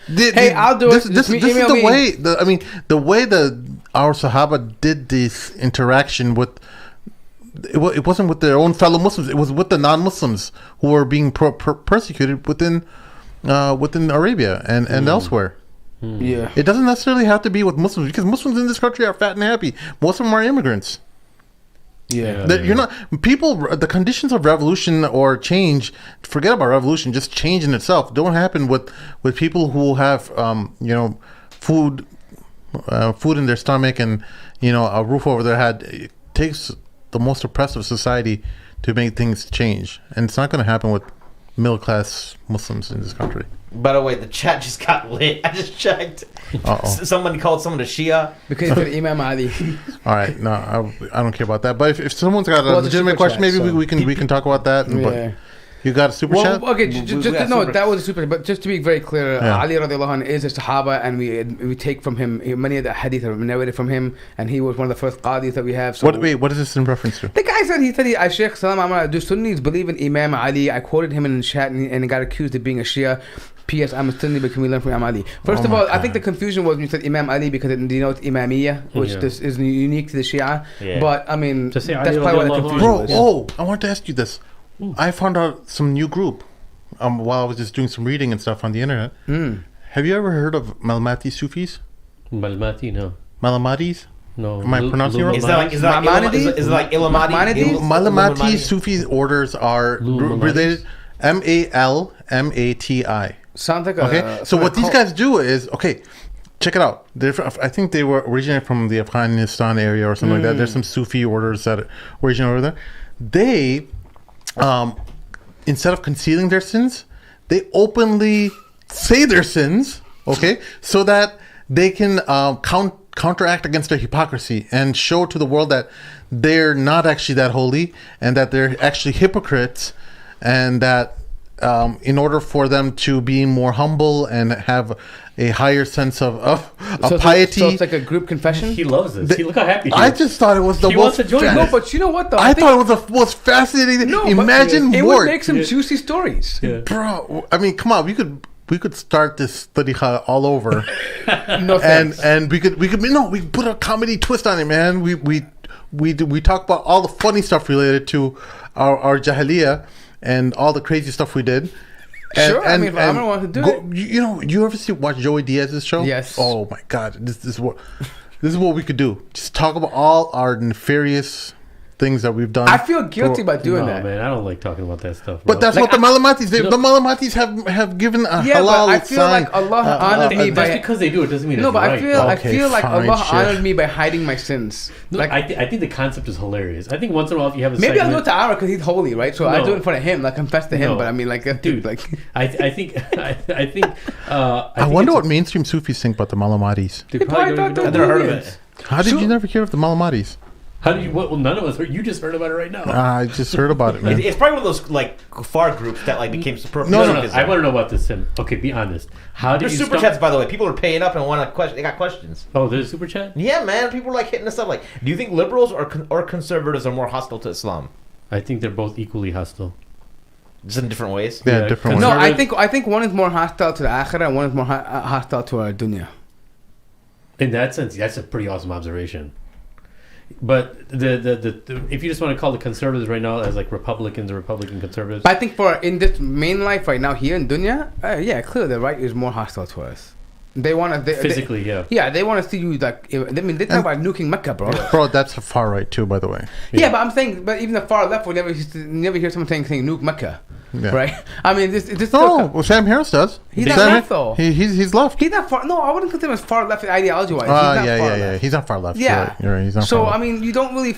do it. This is the way. The way that our Sahaba did this interaction with. It wasn't with their own fellow Muslims. It was with the non-Muslims who were being persecuted within Arabia and elsewhere. Yeah, it doesn't necessarily have to be with Muslims, because Muslims in this country are fat and happy. Most of them are immigrants. You're not people. The conditions of revolution or change. Forget about revolution. Just change in itself don't happen with people who have food in their stomach and a roof over their head. It takes the most oppressive society to make things change, and it's not going to happen with middle class Muslims in this country. By the way, the chat just got lit. I just checked. Somebody called someone a Shia because of Imam Ali. All right, no, I don't care about that. But if someone's got a legitimate question, maybe we can talk about that. But you got a super chat? Okay, that was a super chat. But just to be very clear, Ali radiallahu anhu is a Sahaba, and we take from him many of the hadith are narrated from him, and he was one of the first qadis that we have. So what is this in reference to? The guy said Shaykh Salam Ahmad, do Sunnis believe in Imam Ali? I quoted him in the chat, and he got accused of being a Shia. P.S. I'm a Sunni, but can we learn from Imam Ali? First of all, I think the confusion was when you said Imam Ali because it denotes Imamiyya, which this is unique to the Shia. Yeah. But I mean, that's probably why the confusion was. Oh, I wanted to ask you this. I found out some new group while I was just doing some reading and stuff on the internet. Have you ever heard of Malmati Sufis? Malmati, no. Malamatis? No. Am I pronouncing it wrong? Is it like Ilmati? Malamati Sufi orders are related. Malmati. Sounds like okay. So what these guys do is check it out. I think they were originated from the Afghanistan area or something like that. There's some Sufi orders that originate over there. They, instead of concealing their sins, they openly say their sins. Okay, so that they can counteract against their hypocrisy and show to the world that they're not actually that holy and that they're actually hypocrites, and that in order for them to be more humble and have a higher sense of piety. So it's like a group confession? He loves this. Look how happy he is. I just thought it was the most... No, but you know what though? I thought it was the most fascinating... Imagine it would make some juicy stories. Yeah. Bro, I mean, come on. We could start this tariqa all over. No thanks. And we could put a comedy twist on it, man. We talk about all the funny stuff related to our jahiliyyah and all the crazy stuff we did. Sure, I mean, if I don't want to do it. You ever watch Joey Diaz's show? Yes. Oh my God, this is what we could do. Just talk about all our nefarious things that we've done. I feel guilty about doing that. Man, I don't like talking about that stuff, bro. But that's what the Malamatis the Malamatis have given a halal but I feel sign. like Allah honored me by... Just because they do it doesn't mean it's but right. I feel like Allah honored me by hiding my sins. Like, I think the concept is hilarious. I think once in a while if you have a maybe I'll do it to Ara because he's holy, right? So I do it in front of him, like confess to him. But I mean, like, dude, like I think I wonder what mainstream Sufis think about the Malamatis. They probably I've never heard of it. How did you never hear of the Malamatis? How did you? Well, none of us heard. You just heard about it right now. I just heard about it, man. It's probably one of those like far groups that like became super. No. I want to know about this. Okay, be honest. How did there's super chats, by the way? People are paying up and want to question. They got questions. Oh, there's a super chat. Yeah, man. People are like hitting us up. Like, do you think liberals or conservatives are more hostile to Islam? I think they're both equally hostile. Just in different ways. Yeah, different ways. No, I think one is more hostile to the akhirah, and one is more hostile to our dunya. In that sense, that's a pretty awesome observation. But the if you just want to call the conservatives right now as like Republicans or Republican conservatives, I think in this main life right now here in dunya, clearly the right is more hostile to us. They want to physically, they want to see you like. I mean, they talk about nuking Mecca, bro. Bro, that's a far right too, by the way. Yeah, but I'm saying, but even the far left would never hear someone saying nuke Mecca. Yeah. Right? I mean, this well, Sam Harris does. He's not left, though. He's left. He's not far. No, I wouldn't consider him as far left ideology-wise. Yeah. He's not far left. Yeah. You're right. He's not so, far left. I mean, you don't really...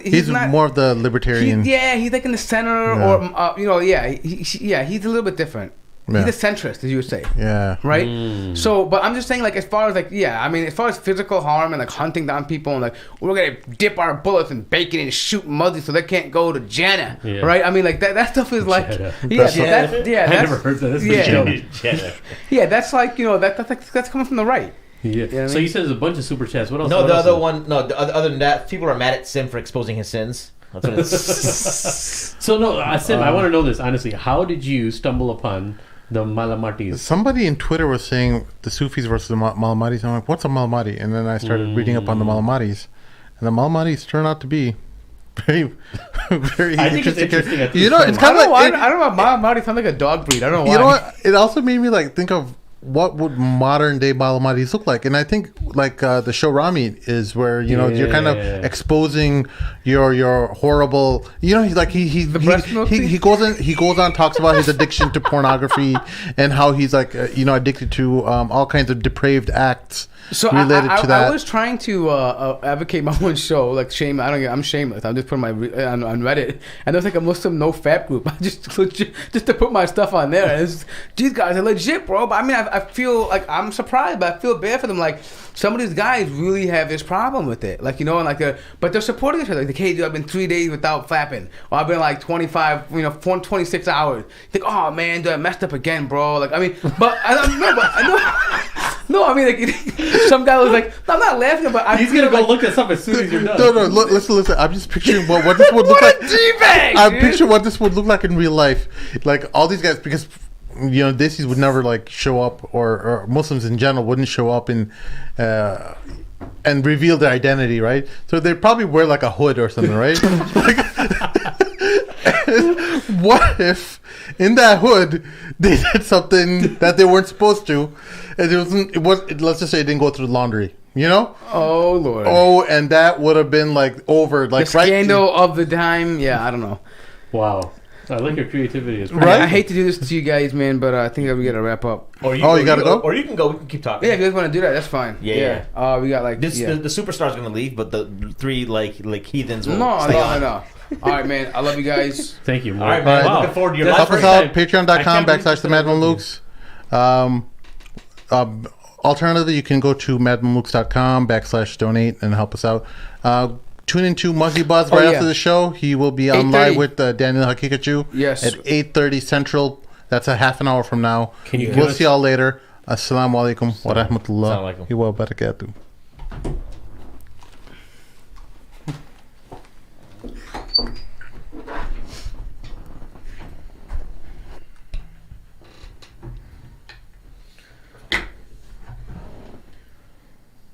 he's not, more of the libertarian... He's like in the center or... he's a little bit different. Yeah. He's a centrist, as you would say. Yeah. Right? So, but I'm just saying, like, as far as, like, as far as physical harm and, like, hunting down people and, like, we're going to dip our bullets in bacon and shoot Muslims so they can't go to Jannah. Yeah. Right? I mean, like, that stuff is, like... I never heard that. That's yeah, that's, like, that's coming from the right. Yeah. You know so you said there's a bunch of super chats. What else? No, the other one... No, other than that, people are mad at Sim for exposing his sins. That's what it's... So, no, Sim, I want to know this, honestly. How did you stumble upon... the Malamatis? Somebody in Twitter was saying the Sufis versus the Malamatis. I'm like, what's a Malamati? And then I started reading up on the Malamatis, and the Malamatis turn out to be very, very interesting. It's kind of like I don't know. Malamati sound like a dog breed. I don't know why. You know what? It also made me like think of what would modern day Malamatis look like, and I think like the show Rami is where you're kind of exposing your horrible. He goes on talks about his addiction to pornography and how he's like addicted to all kinds of depraved acts. So related to that. I was trying to advocate my own show, like shame. I'm shameless. I'm just putting my on Reddit, and there's like a Muslim no fap group. I just to put my stuff on there. And these guys are legit, bro. But I mean, I feel like I'm surprised, but I feel bad for them. Like some of these guys really have this problem with it, like but they're supporting each other. Like, hey, dude, I've been 3 days without flapping, or I've been like 26 hours. You think, oh man, dude, I messed up again, bro. Like I mean, but I know. No, I mean, like, some guy was like, no, I'm not laughing, but he's going to go look this up as soon as you're done. No, listen. I'm just picturing what this would look like. What a D-bag, I'm picturing what this would look like in real life. Like, all these guys, because Desis would never like show up, or Muslims in general wouldn't show up and reveal their identity, right? So they'd probably wear like a hood or something, right? What if in that hood they did something that they weren't supposed to, and let's just say it didn't go through the laundry, Oh Lord. Oh, and that would have been like over, like the scandal of the time. Yeah, I don't know. Wow. I like your creativity. Right? I hate to do this to you guys, man, but I think we got to wrap up. You gotta go? Or you can go. We can keep talking. Yeah, if you guys want to do that, that's fine. Yeah. We got like... The superstar's going to leave, but the three, like heathens will No. on. All right, man. I love you guys. Thank you. All right, man. Wow. Looking forward to your Help life. us out. Patreon.com/themadmamlukes. Alternatively, you can go to madmamlukes.com/donate and help us out. Tune into Monkey Buzz after the show. He will be on live with Daniel Hakikachu. Yes. At 8:30 Central. That's a half an hour from now. We'll see y'all later. Assalamu alaikum wa rahmatullah wa barakatuh.